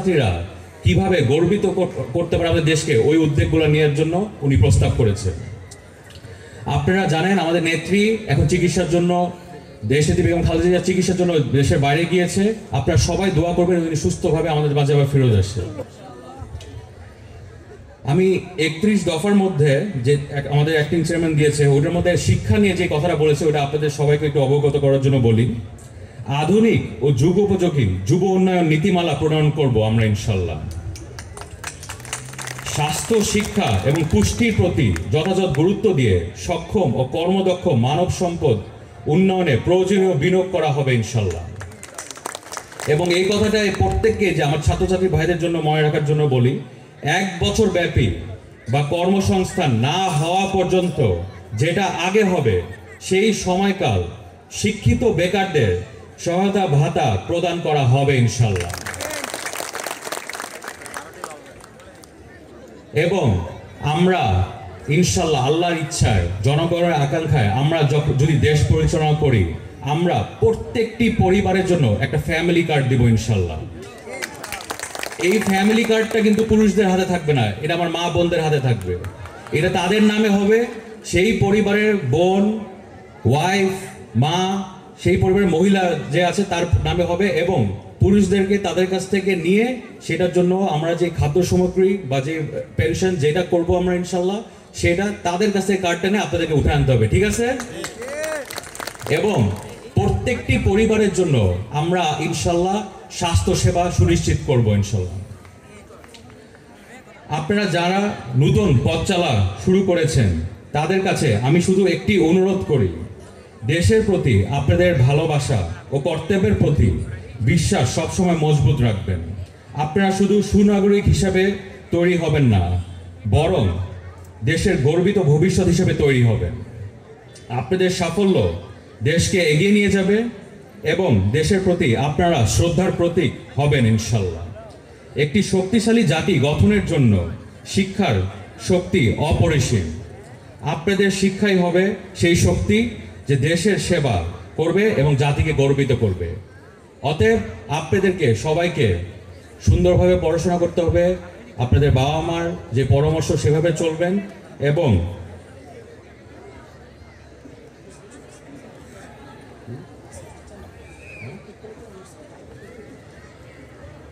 ছাত্রছাত্রীরা কিভাবে গর্বিত করতে পারে আমাদের দেশকে, ওই উদ্যোগগুলো নেওয়ার জন্য উনি প্রস্তাব করেছেন। আপনারা জানেন আমাদের নেত্রী এখন চিকিৎসার জন্য, দেশনেত্রী বেগম খালেদা জিয়া চিকিৎসার জন্য দেশের বাইরে গিয়েছে। আপনারা সবাই দোয়া করবেন উনি সুস্থভাবে আমাদের মাঝে আবার ফেরত আসে। আমি 31 দফার মধ্যে যে আমাদের অ্যাক্টিং চেয়ারম্যান দিয়েছে, ওটার মধ্যে শিক্ষা নিয়ে যে কথাটা বলেছে ওটা আপনাদের সবাইকে একটু অবগত করার জন্য বলি। আধুনিক ও যুগোপযোগী যুব উন্নয়ন নীতিমালা প্রণয়ন করব আমরা ইনশাল্লাহ। স্বাস্থ্য, শিক্ষা এবং পুষ্টির প্রতি যথাযথ গুরুত্ব দিয়ে সক্ষম ও কর্মদক্ষ মানব সম্পদ উন্নয়নে প্রয়োজনীয় বিনিয়োগ করা হবে ইনশাল্লাহ। এবং এই কথাটা প্রত্যেককে, যে আমার ছাত্রছাত্রী ভাইদের জন্য মনে রাখার জন্য বলি, 1 বছর ব্যাপী বা কর্মসংস্থান না হওয়া পর্যন্ত যেটা আগে হবে সেই সময়কাল শিক্ষিত বেকারদের সহায়তা ভাতা প্রদান করা হবে ইনশাল্লাহ। এবং আমরা ইনশাল্লাহ আল্লাহর ইচ্ছায়, জনগণের আকাঙ্ক্ষায় আমরা যদি দেশ পরিচালনা করি, আমরা প্রত্যেকটি পরিবারের জন্য একটা ফ্যামিলি কার্ড দিব ইনশাল্লাহ। এই ফ্যামিলি কার্ডটা কিন্তু পুরুষদের হাতে থাকবে না, এটা আমার মা বোনদের হাতে থাকবে। এটা তাদের নামে হবে, সেই পরিবারের বোন, ওয়াইফ, মা, সেই পরিবারের মহিলা যে আছে তার নামে হবে। এবং পুরুষদেরকে তাদের কাছ থেকে নিয়ে সেটার জন্য আমরা যে খাদ্য সামগ্রী বা যে পেনশন যেটা করব আমরা ইনশাল্লাহ, সেটা তাদের কাছ থেকে কার্ডটা নিয়ে আপনাদেরকে উঠে আনতে হবে, ঠিক আছে? এবং প্রত্যেকটি পরিবারের জন্য আমরা ইনশাল্লাহ স্বাস্থ্য সেবা সুনিশ্চিত করব ইনশাল্লাহ। আপনারা যারা নতুন পথ চলা শুরু করেছেন তাদের কাছে আমি শুধু একটি অনুরোধ করি, দেশের প্রতি আপনাদের ভালোবাসা ও কর্তব্যের প্রতি বিশ্বাস সবসময় মজবুত রাখবেন। আপনারা শুধু সুনাগরিক হিসাবে তৈরি হবেন না, বরং দেশের গর্বিত ভবিষ্যৎ হিসেবে তৈরি হবেন। আপনাদের সাফল্য দেশকে এগিয়ে নিয়ে যাবে এবং দেশের প্রতি আপনারা শ্রদ্ধার প্রতীক হবেন ইনশাল্লাহ। একটি শক্তিশালী জাতি গঠনের জন্য শিক্ষার শক্তি অপরিসীম। আপনাদের শিক্ষাই হবে সেই শক্তি যে দেশের সেবা করবে এবং জাতিকে গর্বিত করবে। অতএব আপনাদেরকে সবাইকে সুন্দরভাবে পড়াশোনা করতে হবে, আপনাদের বাবা মার যে পরামর্শ সেভাবে চলবেন এবং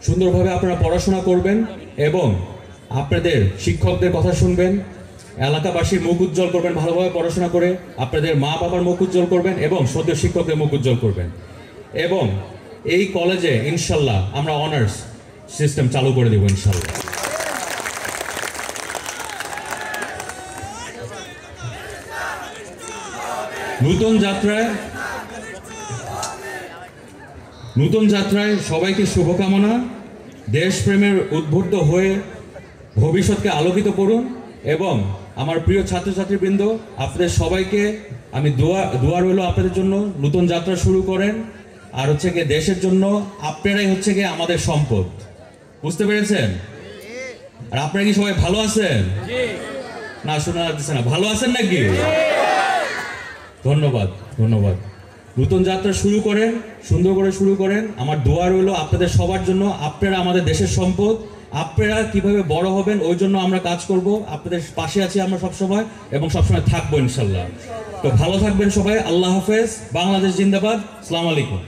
সুন্দরভাবে আপনারা পড়াশোনা করবেন এবং আপনাদের শিক্ষকদের কথা শুনবেন, এলাকাবাসীর মুখ উজ্জ্বল করবেন, ভালোভাবে পড়াশোনা করে আপনাদের মা বাবার মুখ উজ্জ্বল করবেন এবং সদ্য শিক্ষকদের মুখ উজ্জ্বল করবেন। এবং এই কলেজে ইনশাল্লাহ আমরা অনার্স সিস্টেম চালু করে দেব ইনশাল্লাহ। নতুন যাত্রায় সবাইকে শুভকামনা। দেশপ্রেমের উদ্বুদ্ধ হয়ে ভবিষ্যৎকে আলোকিত করুন। এবং আমার প্রিয় ছাত্রছাত্রীবৃন্দ, আপনাদের সবাইকে আমি দোয়া রইল আপনাদের জন্য, নতুন যাত্রা শুরু করেন। আর হচ্ছে গিয়ে দেশের জন্য আপনারাই হচ্ছে গিয়ে আমাদের সম্পদ, বুঝতে পেরেছেন? আর আপনারা কি সবাই ভালো আছেন? না শোনা যাচ্ছে না, ভালো আছেন নাকি? ধন্যবাদ ধন্যবাদ। নতুন যাত্রা শুরু করেন, সুন্দর করে শুরু করেন। আমার দোয়া রইল আপনাদের সবার জন্য। আপনারা আমাদের দেশের সম্পদ, আপনারা কিভাবে বড় হবেন ওই জন্য আমরা কাজ করব। আপনাদের পাশে আছি আমরা সবসময় এবং সবসময় থাকবো ইনশাল্লাহ। তো ভালো থাকবেন সবাই। আল্লাহ হাফেজ। বাংলাদেশ জিন্দাবাদ। আসসালামু আলাইকুম।